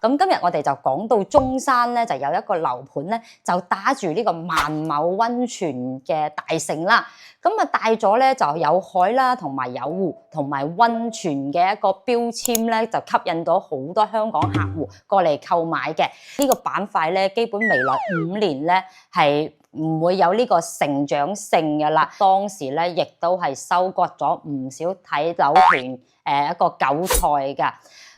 咁今日我哋就講到中山咧，就有一個樓盤咧，就打住呢個萬畝温泉嘅大城啦。咁啊帶咗咧就有海啦，同埋有湖，同埋温泉嘅一個標籤咧，就吸引到好多香港客戶過嚟購買嘅。呢個板塊咧，基本未來5年咧係唔會有呢個成長性嘅啦。當時咧亦都係收割咗唔少睇樓團一個韭菜㗎。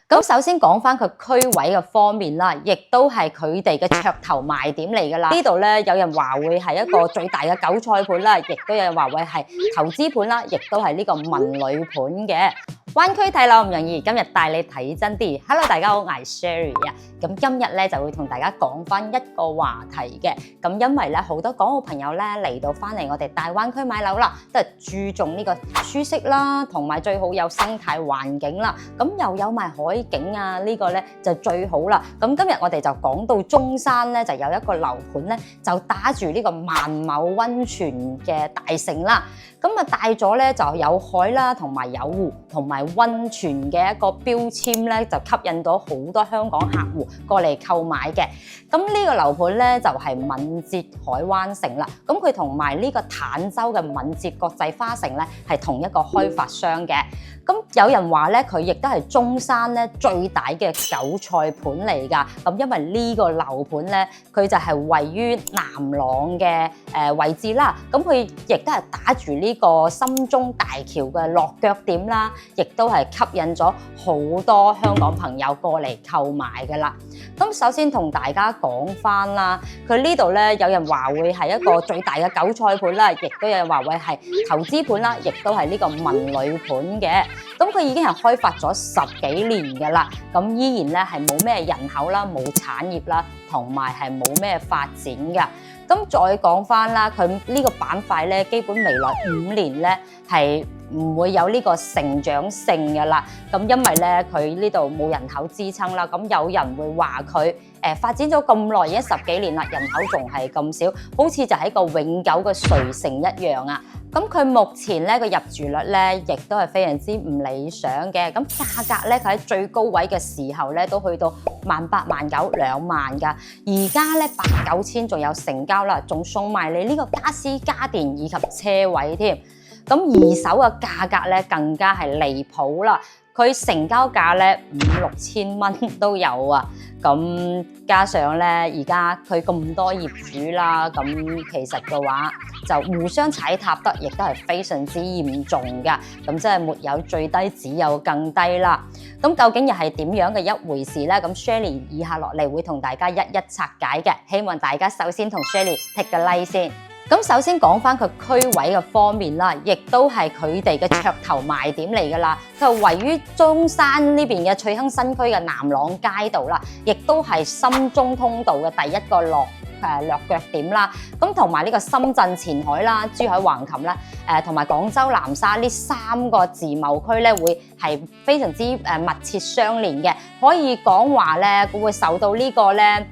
咁首先講翻佢區位嘅方面啦，亦都係佢哋嘅噱頭賣點嚟㗎啦。呢度咧有人話會係一個最大嘅韭菜盤啦，亦都有人話會係投資盤啦，亦都係呢個文旅盤嘅。灣區睇樓唔容易，今日帶你睇真啲。Hello， 大家好，我係 Sherry 啊。咁今日咧就會同大家講翻一個話題嘅。咁因為咧好多港澳朋友咧嚟到翻嚟我哋大灣區買樓啦，都係注重呢個舒適啦，同埋最好有生態環境啦。咁又有埋海景啊，呢個咧就最好啦。咁今日我哋就講到中山咧，就有一個樓盤咧，就打住呢個萬畝温泉嘅大城啦。咁啊帶咗咧就有海啦，同埋有湖，同埋温泉嘅一個標籤咧，就吸引到好多香港客戶過嚟購買嘅。咁呢個樓盤咧就係敏捷海灣城啦。咁佢同埋呢個坦洲嘅敏捷國際花城咧係同一個開發商嘅。咁有人話咧，佢亦都係中山咧最大嘅韭菜盤嚟㗎。咁因為呢個樓盤咧，佢就係位於南朗嘅位置啦。咁佢亦都係打住呢個深中大橋嘅落腳點啦，亦都係吸引咗好多香港朋友過嚟購買㗎啦。咁首先同大家講翻啦，佢呢度咧有人話會係一個最大嘅韭菜盤啦，亦都有人話會係投資盤啦，亦都係呢個文旅盤嘅。咁佢已經係開發咗10幾年嘅啦，咁依然咧係冇咩人口啦，冇產業啦，同埋係冇咩發展㗎。咁再講翻啦，佢呢個板塊咧，基本未來5年咧係唔會有呢個成長性嘅啦。咁因為咧佢呢度冇人口支撐啦，咁有人會話佢發展咗咁耐，已經10幾年啦，人口仲係咁少，好似就係一個永久嘅睡城一樣啊。咁佢目前咧個入住率咧，亦都係非常之唔理想嘅。咁價格咧，佢喺最高位嘅時候咧，都去到18,000、19,000、2萬㗎。而家咧8、9千仲有成交啦，仲送埋你呢個家私家電以及車位添。咁二手嘅價格咧更加係離譜啦。佢成交價咧5、6千蚊都有啊！咁加上咧，而家佢咁多業主啦，咁其實嘅話就互相踩踏得，亦都係非常之嚴重㗎。咁即係沒有最低，只有更低啦。咁究竟又係點樣嘅一回事咧？咁 Sherry 以下落嚟會同大家一一拆解嘅，希望大家首先同 Sherry take 個 like 先。咁首先講翻佢區位嘅方面啦，亦都係佢哋嘅噱頭賣點嚟㗎啦。佢係位於中山呢邊嘅翠亨新區嘅南朗街道啦，亦都係深中通道嘅第一個落腳點啦。咁同埋呢個深圳前海啦、珠海橫琴啦、同埋廣州南沙呢3個自貿區咧，會係非常之密切相連嘅。可以講話咧，佢會受到呢個咧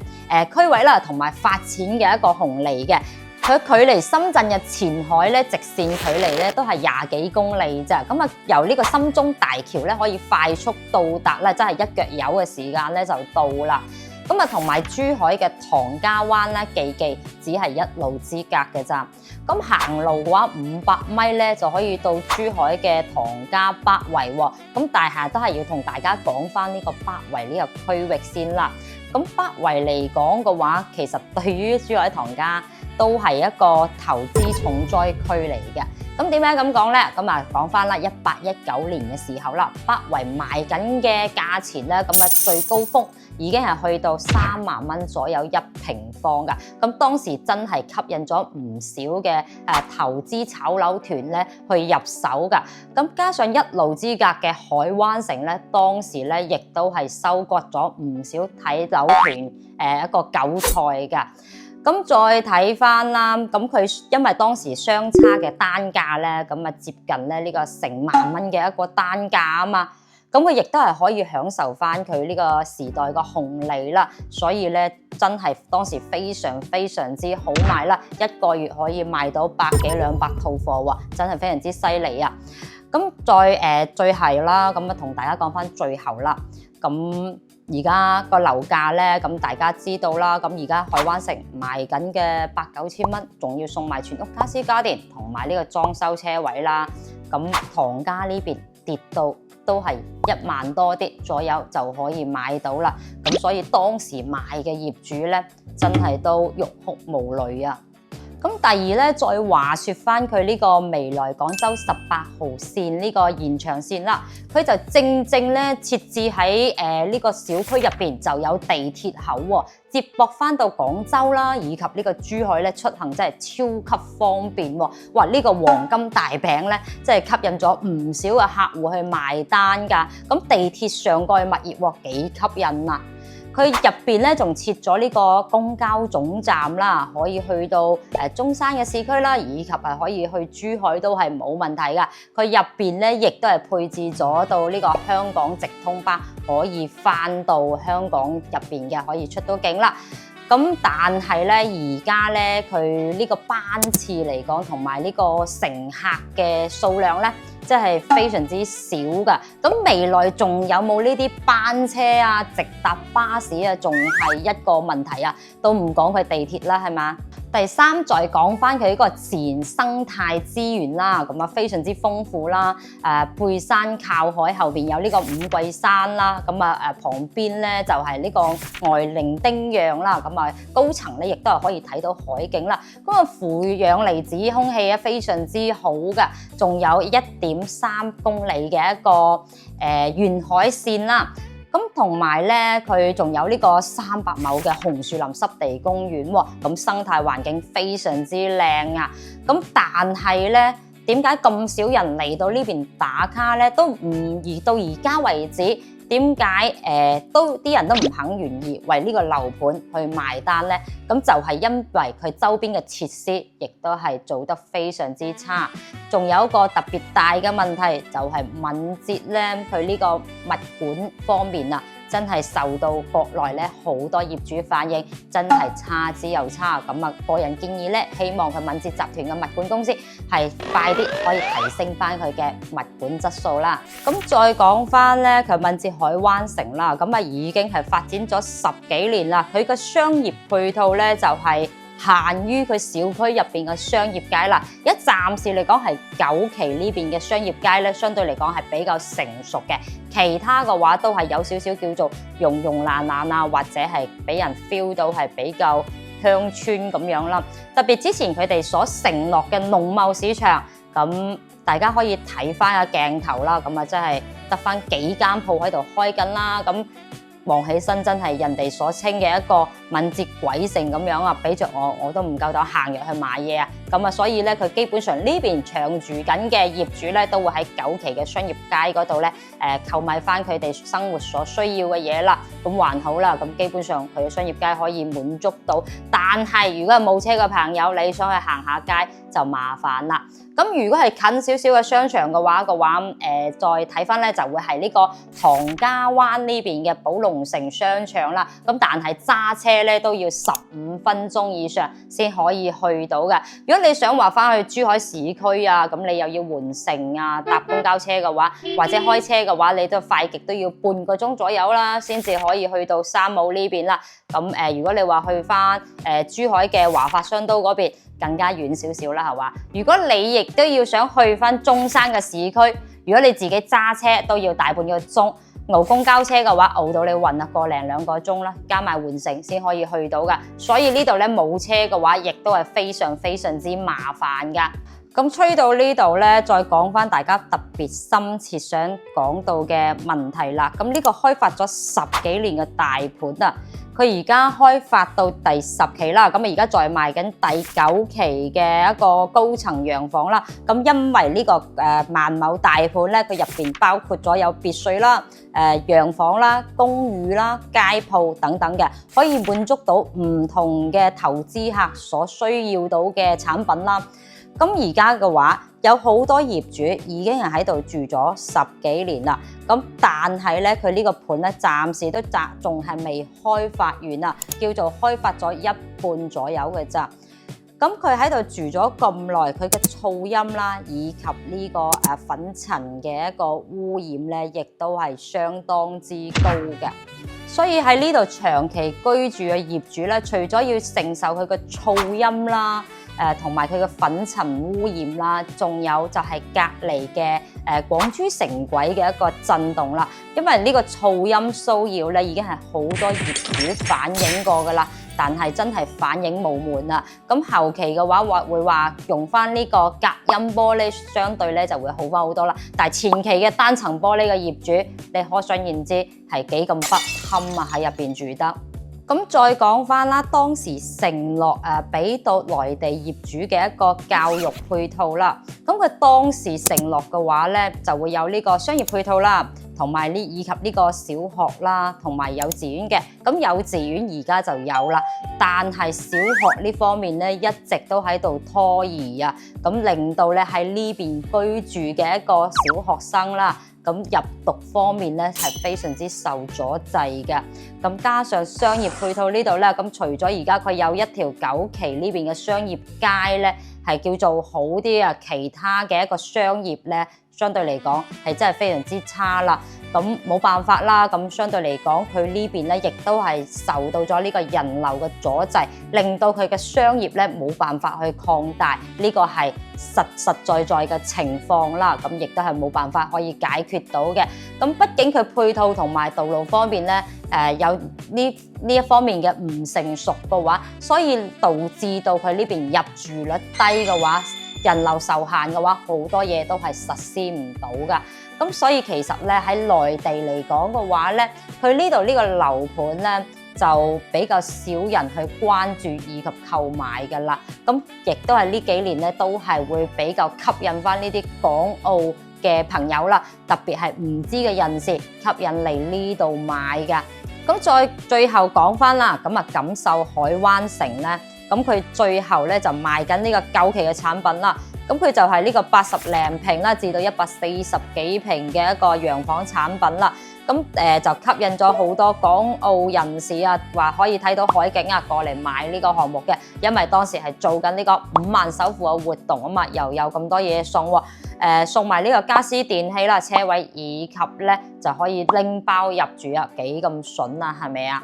區位啦同埋發展嘅一個紅利嘅。佢距離深圳嘅前海咧，直線距離咧都係20幾公里啫。咁啊，由呢個深中大橋咧可以快速到達咧，真係一腳油嘅時間咧就到啦。咁啊，同埋珠海嘅唐家灣咧，記只係1路之隔嘅咋。咁行路嘅話，500米咧就可以到珠海嘅唐家北圍喎。咁但係都係要同大家講翻呢個北圍呢個區域先啦。咁北圍嚟講嘅話，其實對於珠海唐家都係一個投資重災區嚟嘅。咁點解咁講咧？咁啊講翻啦，18、19年嘅時候啦，北圍賣緊嘅價錢咧，咁啊最高峰已經係去到3萬蚊左右1平方㗎。咁當時真係吸引咗唔少嘅投資炒樓團咧去入手㗎。咁加上1路之隔嘅海灣城咧，當時咧亦都係收割咗唔少睇樓團一個韭菜㗎。咁再睇翻啦，咁佢因為當時相差嘅單價咧，咁啊接近咧呢個成萬蚊嘅一個單價啊嘛，咁佢亦都係可以享受翻佢呢個時代嘅紅利啦，所以咧真係當時非常之好賣啦，一個月可以賣到100幾200套貨喎，真係非常之犀利啊！咁再最後啦，咁啊同大家講翻最後啦，咁而家個樓價咧，咁大家知道啦。咁而家海灣城賣緊嘅8、9千蚊，仲要送埋全屋家私家電同埋呢個裝修車位啦。咁唐家呢邊跌到都係1萬多啲左右就可以買到啦。咁所以當時賣嘅業主咧，真係都欲哭無淚啊！咁第二咧，再話説翻佢呢個未來廣州18號線呢個延長線啦，佢就正正咧設置喺呢個小區入邊就有地鐵口喎，接駁翻到廣州啦，以及呢個珠海咧出行真係超級方便喎！哇！呢個黃金大餅咧，真係吸引咗唔少嘅客戶去埋單㗎。咁地鐵上蓋物業喎幾吸引啊！佢入邊咧仲設咗呢個公交總站啦，可以去到中山嘅市區啦，以及係可以去珠海都係冇問題㗎。佢入邊咧亦都係配置咗到呢個香港直通巴，可以翻到香港入邊嘅，可以出到境啦。咁但係咧，而家咧佢呢個班次嚟講，同埋呢個乘客嘅數量咧，即係非常之少㗎。咁未來仲有冇呢啲班車啊、直達巴士啊，仲係一個問題啊。都唔講佢地鐵啦，係嘛？第三，再講翻佢呢個自然生態資源啦，咁啊非常之豐富啦。背山靠海，後邊有呢個五桂山啦，咁啊旁邊咧就係呢個外伶丁洋啦，咁啊高層咧亦都係可以睇到海景啦。咁啊負氧離子空氣咧非常之好嘅，仲有1.3公里嘅一個沿海線啦。咁同埋咧，佢仲有呢個300畝嘅紅樹林濕地公園喎，咁生態環境非常之靚啊！咁但係咧，點解咁少人嚟到呢邊打卡咧？到而家為止，點解都啲人都唔肯願意為呢個樓盤去埋單咧？咁就係因為佢周邊嘅設施亦都係做得非常之差，仲有一個特別大嘅問題就係敏捷咧，佢呢個物管方面啊，真係受到國內咧好多業主反映，真係差之又差。咁啊，個人建議咧，希望佢敏捷集團嘅物管公司係快啲可以提升翻佢嘅物管質素啦。咁再講翻咧，佢敏捷海灣城啦，咁啊已經係發展咗10幾年啦，佢嘅商業配套咧就係限於佢小區入邊嘅商業街啦。而暫時嚟講係9期呢邊嘅商業街咧，相對嚟講係比較成熟嘅。其他嘅話都係有少少叫做溶溶爛爛啊，或者係俾人 feel 到係比較鄉村咁樣啦。特別之前佢哋所承諾嘅農貿市場，咁大家可以睇翻個鏡頭啦。咁啊，真係得翻幾間鋪喺度開緊啦。咁望起身真係人哋所稱嘅一個敏捷鬼城咁樣啊！俾着我都唔夠膽行入去買嘢啊！咁啊，所以咧佢基本上呢邊長住緊嘅業主咧，都會喺9期嘅商業街嗰度咧購買翻佢哋生活所需要嘅嘢啦。咁還好啦，咁基本上佢嘅商業街可以滿足到。但係如果係冇車嘅朋友，你想去行下街就麻煩啦。咁如果係近少少嘅商場嘅話，再睇翻咧就會係呢個唐家灣呢邊嘅寶龍城商場啦。咁但係揸車咧都要15分鐘以上先可以去到嘅。如果你想話翻去珠海市區啊，咁你又要換乘啊，搭公交車嘅話，或者開車嘅話，你都快極都要半個鐘左右啦，先至可以去到三武呢邊啦。咁如果你話去翻珠海嘅華發商都嗰邊，更加遠少少啦，係嘛？如果你亦都要想去翻中山嘅市區，如果你自己揸車都要大半個鐘，熬公交車嘅話，熬到你暈啊個零2個鐘啦，加埋換乘先可以去到噶。所以呢度咧冇車嘅話，亦都係非常非常之麻煩噶。咁吹到呢度咧，再講翻大家特別深切想講到嘅問題啦。咁呢個開發咗10幾年嘅大盤啊，佢而家開發到第10期啦，咁啊而家在賣緊第9期嘅一個高層洋房啦。咁因為呢個萬畝大盤咧，佢入邊包括咗有別墅啦、洋房啦、公寓啦、街鋪等等嘅，可以滿足到唔同嘅投資客所需要到嘅產品啦。咁而家嘅話，有好多業主已經係喺度住咗10幾年啦。咁但係咧，佢呢個盤咧，暫時都仲係未開發完啊，叫做開發咗一半左右嘅咋。咁佢喺度住咗咁耐，佢嘅噪音啦，以及呢個粉塵嘅一個污染咧，亦都係相當之高嘅。所以喺呢度長期居住嘅業主咧，除咗要承受佢嘅噪音啦，同埋佢嘅粉塵污染啦，仲有就係隔離嘅廣珠城軌嘅一個震動啦。因為呢個噪音騷擾咧，已經係好多業主反映過㗎啦。但係真係反映無門啦，咁後期嘅話會話用翻呢個隔音玻璃，相對咧就會好翻好多啦。但係前期嘅單層玻璃嘅業主，你可想而知係幾咁不堪啊，喺入邊住得。咁再講翻啦，當時承諾俾到內地業主嘅一個教育配套啦。咁佢當時承諾嘅話咧，就會有呢個商業配套啦，同埋以及呢個小學啦，同埋幼稚園嘅。咁幼稚園而家就有啦，但係小學呢方面咧一直都喺度拖延啊，咁令到咧喺呢邊居住嘅一個小學生啦，咁入讀方面咧係非常之受阻滯嘅。咁加上商業配套呢度咧，咁除咗而家佢有一條九旗呢邊嘅商業街咧，係叫做好啲啊，其他嘅一個商業咧，相對嚟講係真係非常之差啦。咁冇辦法啦，咁相對嚟講，佢呢邊咧亦都係受到咗呢個人流嘅阻滯，令到佢嘅商業咧冇辦法去擴大，呢個係實在嘅情況啦。咁亦都係冇辦法可以解決到嘅。咁畢竟佢配套同埋道路方面咧，有呢一方面嘅唔成熟嘅話，所以導致到佢呢邊入住率低嘅話，人流受限嘅話，好多嘢都係實施唔到噶。咁所以其實咧喺內地嚟講嘅話咧，佢呢度呢個樓盤咧就比較少人去關注以及購買噶啦。咁亦都係呢幾年咧都係會比較吸引翻呢啲港澳嘅朋友啦，特別係唔知嘅人士吸引嚟呢度買噶。咁最後講翻啦，咁啊錦繡海灣城咧，咁佢最後咧就賣緊呢個9期嘅產品啦。咁佢就係呢個80零平啦，至到140幾平嘅一個洋房產品啦。咁就吸引咗好多港澳人士啊，話可以睇到海景啊，過嚟買呢個項目嘅。因為當時係做緊呢個5萬首付嘅活動啊嘛，又有咁多嘢送喎，送埋呢個家私電器啦、車位以及咧就可以拎包入住啊，幾咁筍啊，係咪啊？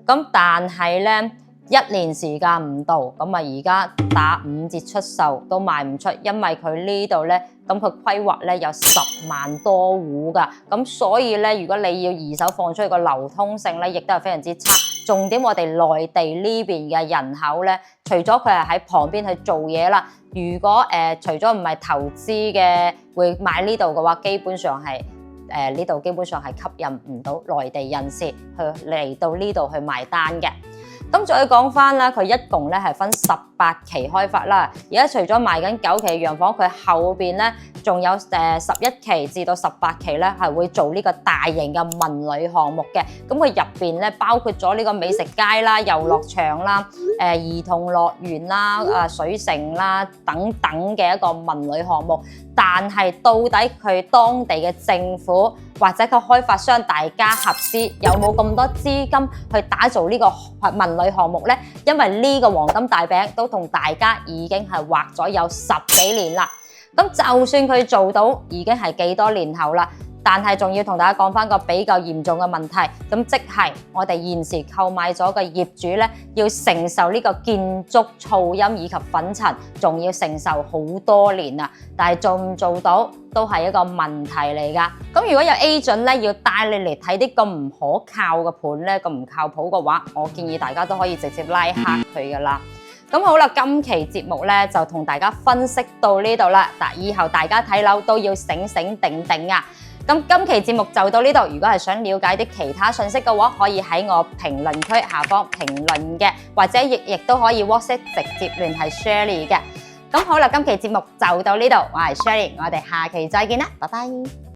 咁但係咧，1年時間唔到，咁啊而家打5折出售都賣唔出，因為佢呢度咧，咁佢規劃咧有10萬多戶噶，咁所以咧，如果你要二手放出去個流通性咧，亦都係非常之差。重點我哋內地呢邊嘅人口咧，除咗佢係喺旁邊去做嘢啦，如果除咗唔係投資嘅會買呢度嘅話，基本上係呢度基本上係吸引唔到內地人士去嚟到呢度去埋單嘅。咁再講翻啦，佢一共咧係分18期開發啦。而家除咗賣緊9期洋房，佢後邊咧仲有11期至到18期咧係會做呢個大型嘅文旅項目嘅。咁佢入邊咧包括咗呢個美食街啦、遊樂場啦、兒童樂園啦、水城啦等等嘅一個文旅項目。但係到底佢當地嘅政府或者佢開發商大家合資有冇咁多資金去打造呢個文旅項目呢？因為呢個黃金大餅都同大家已經係畫咗有10幾年啦。咁就算佢做到，已經係幾多年後啦。但係仲要同大家講翻個比較嚴重嘅問題，咁即係我哋現時購買咗嘅業主咧，要承受呢個建築噪音以及粉塵，仲要承受好多年啊！但係做唔做到都係一個問題嚟㗎。咁如果有 agent 咧要帶你嚟睇啲咁唔可靠嘅盤咧，咁唔靠譜嘅話，我建議大家都可以直接拉黑佢㗎啦。咁好啦，今期節目咧就同大家分析到呢度啦。嗱，以後大家睇樓都要醒醒定定啊！咁今期節目就到呢度，如果係想了解啲其他信息嘅話，可以喺我評論區下方評論嘅，或者亦都可以 WhatsApp 直接聯繫 Shirley 嘅。咁好啦，今期節目就到呢度，我係 Shirley，我哋下期再見啦，拜拜。